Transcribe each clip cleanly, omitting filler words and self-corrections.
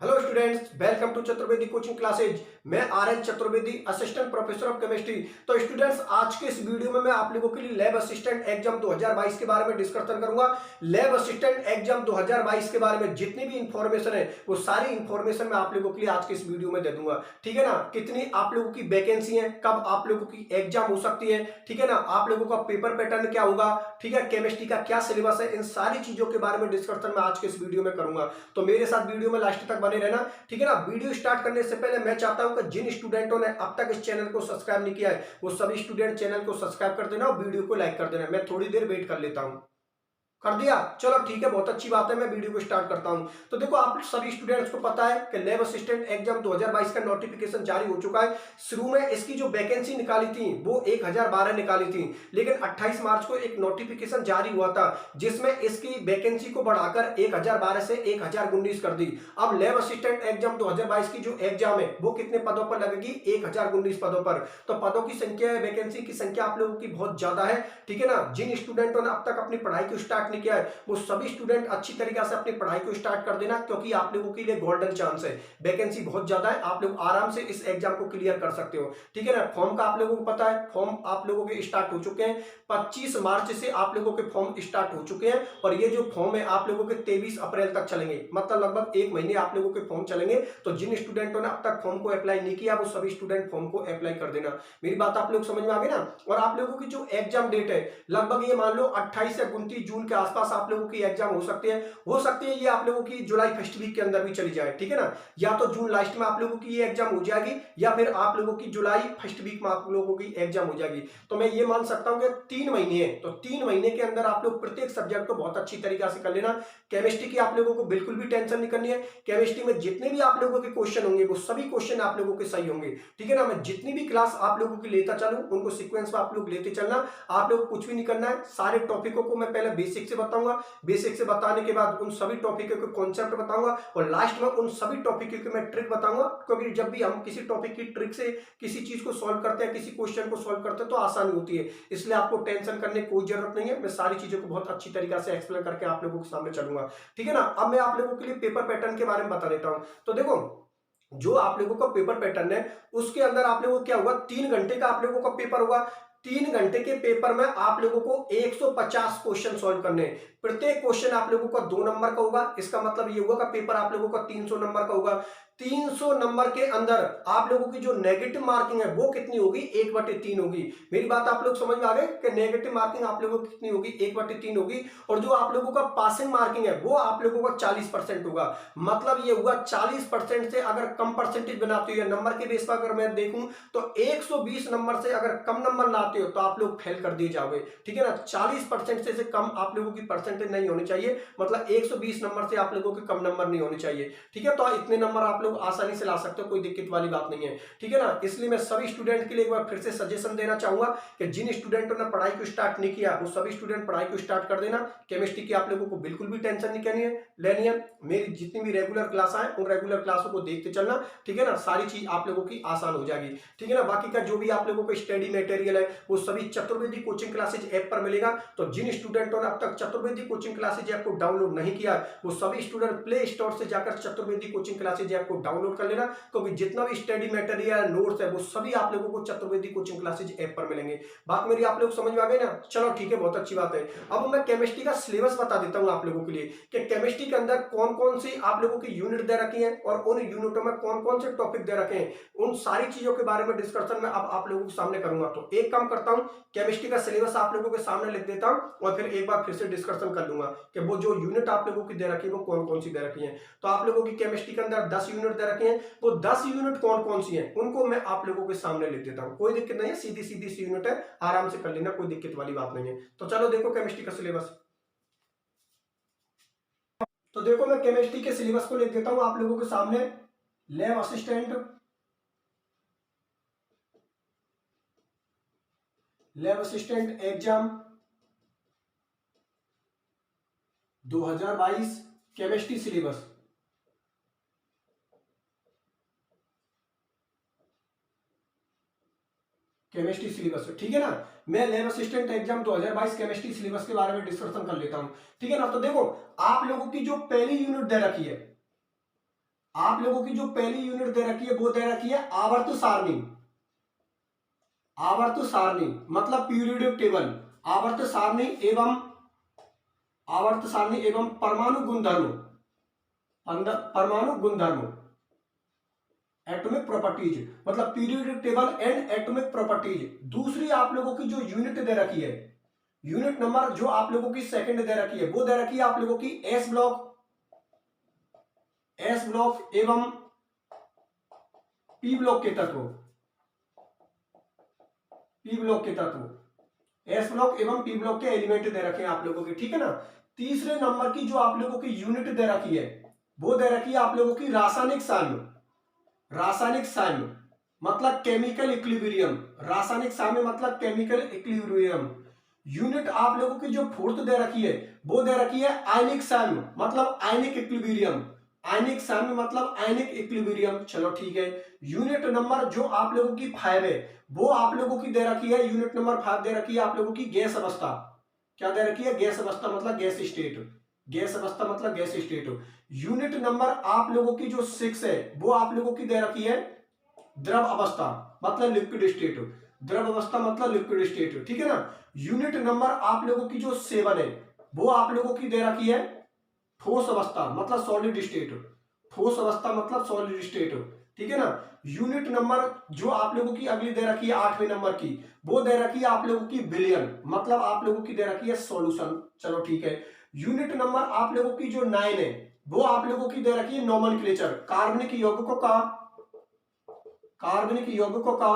Hello students, welcome to Chaturvedi coaching classes. मैं R N Chaturvedi, assistant professor of chemistry. तो students, आज के इस वीडियो में मैं आप लोगों के लिए लैब असिस्टेंट एग्जाम 2022 के बारे में डिस्कशन करूंगा। लैब असिस्टेंट एग्जाम 2022 के बारे में जितनी भी इंफॉर्मेशन है वो सारी इंफॉर्मेशन मैं आप लोगों के लिए आज के इस वीडियो में दे दूंगा। ठीक है ना, कितनी आप लोगों की वैकेंसी है, कब आप लोगों की एग्जाम हो सकती है, ठीक है ना, आप लोगों का पेपर पैटर्न क्या होगा, ठीक है, केमिस्ट्री का क्या सिलेबस है, इन सारी चीजों के बारे में डिस्कशन मैं आज के इस वीडियो में करूंगा। तो मेरे साथ वीडियो में लास्ट तक बने रहना, ठीक है ना। वीडियो स्टार्ट करने से पहले मैं चाहता हूं कि जिन स्टूडेंटों ने अब तक इस चैनल को सब्सक्राइब नहीं किया है वो सभी स्टूडेंट चैनल को सब्सक्राइब कर देना और वीडियो को लाइक कर देना। मैं थोड़ी देर वेट कर लेता हूं। कर दिया? चलो ठीक है, बहुत अच्छी बात है। मैं वीडियो को स्टार्ट करता हूं। तो देखो, आप सभी स्टूडेंट्स को पता है कि लैब असिस्टेंट एग्जाम 2022 का नोटिफिकेशन जारी हो चुका है। शुरू में इसकी जो वैकेंसी निकाली थी वो 1012 निकाली थी, लेकिन 28 मार्च को एक नोटिफिकेशन जारी हुआ था जिसमें इसकी वैकेंसी को बढ़ाकर 1012 से 1019 कर दी। अब लैब असिस्टेंट एग्जाम 2022 की जो एग्जाम है वो कितने पदों पर लगेगी? 1019 पदों पर। तो पदों की संख्या, वैकेंसी की संख्या आप लोगों की बहुत ज्यादा है, ठीक है ना। जिन स्टूडेंटों ने अब तक अपनी पढ़ाई को स्टार्ट नहीं किया है वो सभी स्टूडेंट अच्छी तरीके से अपनी पढ़ाई को स्टार्ट कर देना, क्योंकि आप लोगों के लिए गोल्डन चांस है। वैकेंसी बहुत ज्यादा है, आप लोग आराम से इस एग्जाम को क्लियर कर सकते हो, ठीक है ना। फॉर्म का आप लोगों को पता है, फॉर्म आप लोगों के स्टार्ट हो चुके हैं। 25 मार्च से आप लोगों के फॉर्म स्टार्ट हो चुके हैं और ये जो फॉर्म है आप लोगों के 23 अप्रैल तक चलेंगे, मतलब लगभग एक महीने आप लोगों के फॉर्म चलेंगे। तो जिन स्टूडेंटों ने अब तक फॉर्म को अप्लाई नहीं किया वो सभी स्टूडेंट फॉर्म को अप्लाई कर देना। मेरी बात आप लोग समझ में आ गई ना। और आप लोगों की जो एग्जाम डेट है, लगभग ये मान लो 28 या 29 जून के आसपास आप लोगों की एग्जाम हो सकती है। हो सकती है ये आप लोगों की जुलाई फर्स्ट वीक के अंदर भी चली जाए, ठीक है ना। या तो जून लास्ट में आप लोगों की ये एग्जाम हो जाएगी या फिर आप लोगों की जुलाई फर्स्ट वीक में आप लोगों की एग्जाम हो जाएगी। तो मैं ये मान सकता हूं कि 3 महीने है, तो 3 महीने के अंदर आप लोग प्रत्येक सब्जेक्ट को बहुत अच्छी तरीके से कर लेना। केमिस्ट्री की आप लोगों को बिल्कुल भी टेंशन नहीं करनी है। केमिस्ट्री में जितने भी आप लोगों के क्वेश्चन होंगे वो सभी क्वेश्चन आप लोगों के सही होंगे, ठीक है ना। मैं जितनी भी क्लास आप लोगों की लेता चलूं उनको सीक्वेंस में आप लोग लेते चलना। आप लोग कुछ भी नहीं करना है, सारे टॉपिकों को मैं पहले बेसिक से बताऊंगा, बेसिक से बताने के बाद उन सभी टॉपिकों के कॉन्सेप्ट बताऊंगा और लास्ट में उन सभी टॉपिकों की मैं ट्रिक बताऊंगा। क्योंकि जब भी हम किसी टॉपिक की ट्रिक से किसी चीज को सॉल्व करते हैं, किसी क्वेश्चन को सॉल्व करते हैं तो आसानी होती है, इसलिए आपको टेंशन करने की कोई जरूरत नहीं है। मैं सारी चीजों को बहुत अच्छी तरीके से एक्सप्लेन करके आप लोगों के सामने चलूंगा, ठीक है ना। अब मैं आप लोगों के लिए पेपर पैटर्न के बारे में बता देता हूं। तो देखो, जो आप लोगों का पेपर पैटर्न है उसके अंदर आप लोगों को क्या होगा, 3 घंटे का आप लोगों का पेपर होगा। 3 घंटे के पेपर में आप लोगों को 150 क्वेश्चन सॉल्व करने हैं। प्रत्येक क्वेश्चन आप लोगों का 2 नंबर का होगा। इसका मतलब ये होगा कि पेपर आप लोगों का 300 नंबर का होगा। 300 नंबर के अंदर आप लोगों की जो नेगेटिव मार्किंग है वो कितनी होगी? 1/3 होगी। मेरी बात आप लोग समझ में आ गए कि नेगेटिव मार्किंग आप लोगों की कितनी होगी? 1/3 होगी। और जो आप लोगों का पासिंग मार्किंग है वो आप लोगों का 40% होगा। मतलब ये हुआ 40% से अगर कम परसेंटेज बनाते हो या नंबर के बेस पर अगर मैं देखूं तो 120 नंबर से अगर कम नंबर लाते हो तो आप लोग फेल कर दिए जाओगे, ठीक है ना। 40% से कम आप लोगों की परसेंटेज नहीं होनी चाहिए, मतलब 120 नंबर से आप लोगों के कम नंबर नहीं होने चाहिए, ठीक है। तो इतने नंबर आप लोग आसानी से ला सकते हो, कोई दिक्कत वाली बात नहीं है, ठीक है ना। इसलिए मैं सभी स्टूडेंट के लिए एक बार फिर से सजेशन देना चाहूंगा कि जिन स्टूडेंटों ने पढ़ाई को स्टार्ट नहीं किया वो सभी स्टूडेंट पढ़ाई को स्टार्ट कर देना। केमिस्ट्री की आप लोगों को बिल्कुल भी टेंशन नहीं करनी है, लेनी है। मेरी जितनी भी रेगुलर क्लास है उन रेगुलर क्लासों को देखते चलना, ठीक है ना। सारी चीज आप लोगों की आसान हो जाएगी, ठीक है ना। बाकी का जो भी आप लोगों को स्टडी मटेरियल है वो सभी चतुर्वेदी कोचिंग क्लासेज ऐप पर मिलेगा। तो जिन स्टूडेंटों ने अब तक चतुर्वेदी कोचिंग क्लासेज ऐप को डाउनलोड नहीं किया वो सभी स्टूडेंट प्ले स्टोर से जाकर चतुर्वेदी कोचिंग क्लासेज ऐप को डाउनलोड कर लेना, क्योंकि जितना भी स्टडी मटेरियल नोट्स है वो सभी आप लोगों को चतुर्वेदी कोचिंग क्लासेज ऐप पर मिलेंगे। बात मेरी आप लोग समझ में आ गई ना। चलो ठीक है, बहुत अच्छी बात है। अब मैं केमिस्ट्री का सिलेबस बता देता हूं आप लोगों के लिए कि केमिस्ट्री के अंदर कौन कौन सी आप लोगों की यूनिट दे रखी है और उन यूनिटों में कौन कौन से टॉपिक दे रखे हैं, उन सारी चीजों के बारे में डिस्कशन में अब आप लोगों के सामने करूंगा। तो एक काम करता हूं, केमिस्ट्री का सिलेबस आप लोगों के सामने लिख देता हूं और फिर एक बार फिर से डिस्कशन कर लूंगा कि वो जो यूनिट आप लोगों की दे रखी है वो कौन कौन सी दे रखी है। तो आप लोगों की केमिस्ट्री के अंदर 10 यूनिट दे रखे हैं, वो 10 यूनिट कौन कौन सी हैं उनको मैं आप लोगों के सामने लिख देता हूं। कोई दिक्कत नहीं है, सीधी सीधी सी यूनिट है, आराम से कर लेना, कोई दिक्कत वाली बात नहीं है। तो चलो देखो केमिस्ट्री का सिलेबस। तो देखो, मैं केमिस्ट्री के सिलेबस को लिख देता हूं आप लोगों के सामने। Lab assistant, lab assistant exam 2022 chemistry syllabus. Chemistry syllabus, ठीक है ना। मैं lab assistant exam 2022 chemistry syllabus के बारे में डिस्कशन कर लेता हूं, ठीक है ना। तो देखो, आप लोगों की जो पहली यूनिट दे रखी है आप लोगों की जो पहली यूनिट दे रखी है वो दे रखी है आवर्त सारणी। आवर्त सारणी मतलब पीरियोडिक टेबल। आवर्त सारणी एवं परमाणु गुणधर्म, परमाणु गुणधर्म, एटॉमिक प्रॉपर्टीज मतलब periodic table and atomic properties. दूसरी आप लोगों की जो यूनिट दे रखी है, यूनिट नंबर जो आप लोगों की सेकंड दे रखी है वो दे रखी है आप लोगों की एस ब्लॉक एवं पी ब्लॉक के तत्व, पी ब्लॉक के तत्व, एस ब्लॉक एवं पी ब्लॉक के एलिमेंट दे रखे हैं आप लोगों के, ठीक है ना। तीसरे नंबर की जो आप लोगों की यूनिट दे रखी है वो दे रखी है आप लोगों की रासायनिक साम्य। रासायनिक साम्य मतलब केमिकल इक्विलिब्रियम, रासायनिक साम्य मतलब केमिकल इक्विलिब्रियम। यूनिट आप लोगों की जो फोर्थ दे रखी है वो दे रखी है आयनिक साम्य मतलब आयनिक इक्विलिब्रियम, आयनिक साम्य मतलब आयनिक इक्विलिब्रियम। चलो ठीक है। यूनिट नंबर जो आप लोगों की 5 है वो आप लोगों की दे रखी है, यूनिट नंबर 5 दे रखी है आप लोगों की गैस अवस्था। क्या दे रखी है? गैस अवस्था मतलब गैस स्टेट, गैस अवस्था मतलब गैस स्टेट। यूनिट नंबर आप लोगों की जो 6 है वो आप लोगों की दे रखी है द्रव अवस्था मतलब लिक्विड स्टेट, द्रव अवस्था मतलब लिक्विड स्टेट, ठीक है ना। यूनिट नंबर आप लोगों की जो 7 है वो आप लोगों की दे रखी है ठोस अवस्था मतलब सॉलिड स्टेट, ठोस अवस्था मतलब सॉलिड स्टेट, ठीक है ना। यूनिट नंबर जो आप लोगों की अगली दे रखी है 8वें नंबर की वो दे रखी है आप लोगों की बिलियन मतलब आप लोगों की दे रखी है सॉल्यूशन। चलो ठीक है। यूनिट नंबर आप लोगों की जो 9 है वो आप लोगों की दे रखी है नोमेनक्लेचर, कार्बनिक यौगिकों का, कार्बनिक यौगिकों का,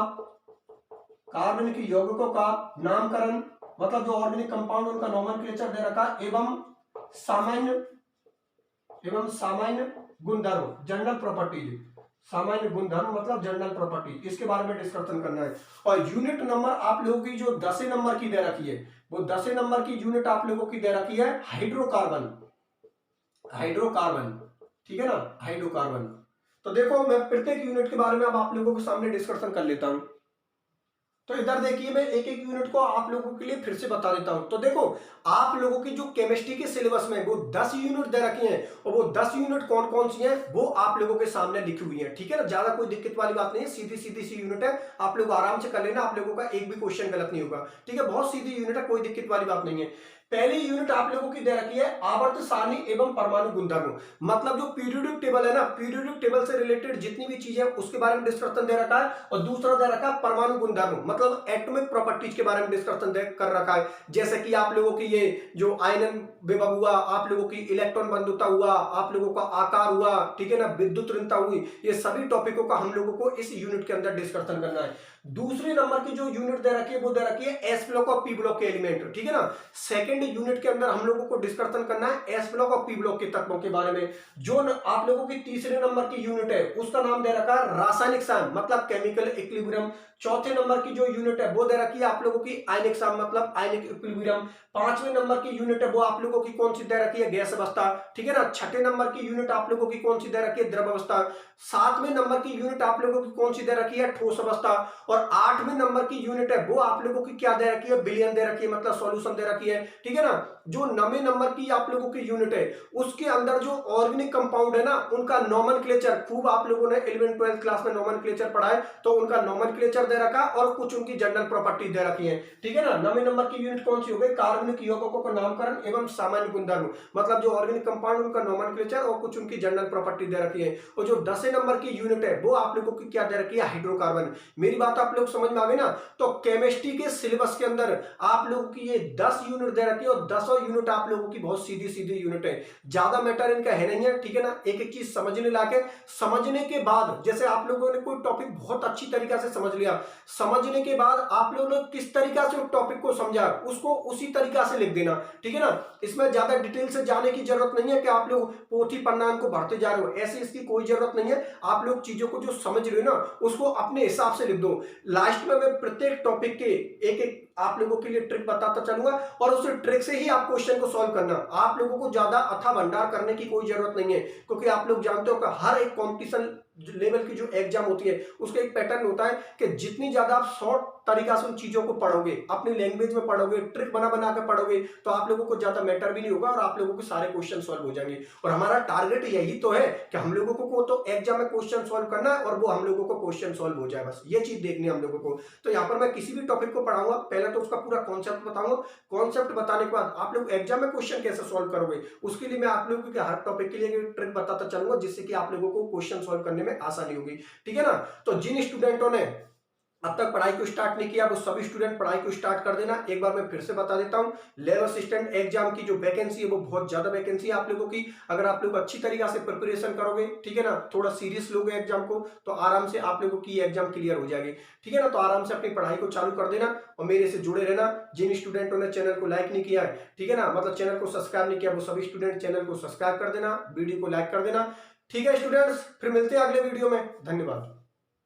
कार्बनिक यौगिकों का नामकरण मतलब जो ऑर्गेनिक कंपाउंड उनका नोमेनक्लेचर दे रखा एवं सामान्य गुणधर्म जनरल प्रॉपर्टीज, सामान्य गुणधर्म मतलब जनरल प्रॉपर्टी, इसके बारे में डिस्कशन करना है। और यूनिट नंबर आप लोगों की जो 10 नंबर की दे रखी है वो 10 नंबर की यूनिट आप लोगों की दे रखी है हाइड्रोकार्बन, हाइड्रोकार्बन, ठीक है ना, हाइड्रोकार्बन। तो देखो मैं प्रत्येक यूनिट के बारे में अब आप लोगों के सामने डिस्कशन कर लेता हूं। तो इधर देखिए मैं एक एक यूनिट को आप लोगों के लिए फिर से बता देता हूं। तो देखो आप लोगों की जो केमिस्ट्री के सिलेबस में वो 10 यूनिट दे रखी हैं और वो 10 यूनिट कौन कौन सी हैं वो आप लोगों के सामने लिखी हुई हैं, ठीक है ना। ज्यादा कोई दिक्कत वाली बात नहीं है, सीधी सीधी सी यूनिट है, आप लोग आराम से कर लेना, आप लोगों का एक भी क्वेश्चन गलत नहीं होगा, ठीक है। बहुत सीधी यूनिट है, कोई दिक्कत वाली बात नहीं है। पहली यूनिट आप लोगों की दे रखी है आवर्त सारणी एवं परमाणु गुणधर्म मतलब जो पीरियोडिक टेबल है ना, पीरियोडिक टेबल से रिलेटेड जितनी भी चीजें उसके बारे में डिस्कशन दे रखा है। और दूसरा दे रखा है परमाणु गुणधर्म मतलब एटॉमिक प्रॉपर्टीज के बारे में डिस्कशन कर रखा है, जैसे कि आप लोगों की ये जो आयनन विभव हुआ, आप लोगों की इलेक्ट्रॉन बंधुता हुआ, आप लोगों का आकार हुआ, ठीक है ना, विद्युत ऋणता हुई, ये सभी टॉपिकों का हम लोगों को इस यूनिट के अंदर डिस्कशन करना है। दूसरे नंबर की जो यूनिट दे रखी है वो दे रखी है एस ब्लॉक और पी ब्लॉक के एलिमेंट, ठीक है ना। सेकंड यूनिट के अंदर हम लोगों को डिस्कशन करना है एस ब्लॉक और पी ब्लॉक के तत्वों के बारे में। जो आप लोगों की तीसरे नंबर की यूनिट है उसका नाम दे रखा है रासायनिक साम्य मतलब केमिकल इक्विलिब्रियम। चौथे नंबर की जो यूनिट है वो दे रखी है आप लोगों की आयनिक साम्य मतलब आयनिक इक्विलिब्रियम। पांचवें नंबर की यूनिट है वो आप लोगों की कौन सी दे रखी है? गैस अवस्था, ठीक है ना। छठे नंबर की यूनिट आप लोगों की कौन सी दे रखी है? द्रव अवस्था। सातवें नंबर की यूनिट आप लोगों की कौन सी दे रखी है? ठोस अवस्था। और आठवें नंबर की यूनिट है वो आप लोगों की क्या दे रखी है? बिलियन दे रखी है मतलब सॉल्यूशन दे रखी है, ठीक है ना। जो 9वें नंबर की आप लोगों की यूनिट है उसके अंदर जो ऑर्गेनिक कंपाउंड है ना उनका नोमेनक्लेचर, खूब आप लोगों ने 11th 12th क्लास में नोमेनक्लेचर पढ़ा है, तो उनका नोमेनक्लेचर दे रखा और कुछ उनकी जनरल प्रॉपर्टी दे रखी है, ठीक है ना। 9वें नंबर की यूनिट कौन सी हो गई? कार्बनिक यौगिकों का नामकरण एवं सामान्य गुणधर्म मतलब जो ऑर्गेनिक कंपाउंड उनका नोमेनक्लेचर और कुछ उनकी जनरल प्रॉपर्टी दे रखी है। और जो 10वें नंबर की यूनिट है वो आप लोगों की क्या दे रखी है? हाइड्रोकार्बन। मेरी बात आप लोग समझ में आ गई ना। तो केमिस्ट्री के सिलेबस के अंदर आप लोगों की ये 10 यूनिट दे रखी है और 10 यूनिट आप लोगों की बहुत सीधी सीधी यूनिट है, ज्यादा मैटर इनका है नहीं है, ठीक है ना। एक एक चीज समझने लाके, समझने के बाद जैसे आप लोगों ने कोई टॉपिक बहुत अच्छी तरीका से समझ लिया, समझने के बाद आप लोगों ने किस तरीका से उस टॉपिक को समझा उसको उसी तरीका से लिख देना, ठीक है ना। इसमें ज्यादा डिटेल से जाने की जरूरत नहीं है कि आप लोग पोथी पन्ना को भरते जा रहे हो, ऐसी इसकी कोई जरूरत नहीं है। आप लोग चीजों को जो समझ रहे हो ना उसको अपने हिसाब से लिख दो। लास्ट में मैं प्रत्येक टॉपिक के एक एक आप लोगों के लिए ट्रिक बताता चलूंगा और उस ट्रिक से ही आप क्वेश्चन को सॉल्व करना। आप लोगों को ज्यादा अथा भंडार करने की कोई जरूरत नहीं है, क्योंकि आप लोग जानते हो कि हर एक कॉम्पिटिशन लेवल की जो एग्जाम होती है उसका एक पैटर्न होता है कि जितनी ज्यादा आप शॉर्ट तरीका से उन चीजों को पढ़ोगे, अपनी लैंग्वेज में पढ़ोगे, ट्रिक बना बना के पढ़ोगे, तो आप लोगों को ज्यादा मैटर भी नहीं होगा और आप लोगों के सारे क्वेश्चन सॉल्व हो जाएंगे। और हमारा टारगेट यही तो है कि हम लोगों को तो एग्जाम में क्वेश्चन सॉल्व करना है और वो हम लोगों को क्वेश्चन सॉल्व हो जाए, बस ये चीज देखनी है हम लोगों को। तो यहाँ पर मैं किसी भी टॉपिक को पढ़ाऊंगा, पहले तो उसका पूरा कॉन्सेप्ट बताऊंगा, कॉन्सेप्ट बताने के बाद आप लोग एग्जाम में क्वेश्चन कैसे सॉल्व करोगे उसके लिए मैं आप लोगों के हर टॉपिक के लिए ट्रिक बताता चलूंगा, जिससे कि आप लोगों को क्वेश्चन सॉल्व करने में आसानी होगी। ठीक है ना। तो जिन स्टूडेंटों ने अब तक पढ़ाई को स्टार्ट नहीं किया वो सभी स्टूडेंट पढ़ाई को स्टार्ट कर देना। एक बार मैं फिर से बता देता हूं, लैब असिस्टेंट एग्जाम की जो वैकेंसी है वो बहुत ज्यादा वैकेंसी है आप लोगों की। अगर आप लोग अच्छी तरीके से प्रिपरेशन करोगे, ठीक है ना, थोड़ा सीरियस लोगे एग्जाम को, तो आराम से आप लोगों की एग्जाम क्लियर हो जाएगी। ठीक है ना। तो आराम से अपनी पढ़ाई को चालू कर देना और मेरे से जुड़े रहना। जिन स्टूडेंटों ने चैनल को लाइक नहीं किया है, ठीक है ना, मतलब चैनल को सब्सक्राइब नहीं किया, वो सभी स्टूडेंट चैनल को सब्सक्राइब कर देना, वीडियो को लाइक कर देना। ठीक है स्टूडेंट्स, फिर मिलते हैं अगले वीडियो में। धन्यवाद।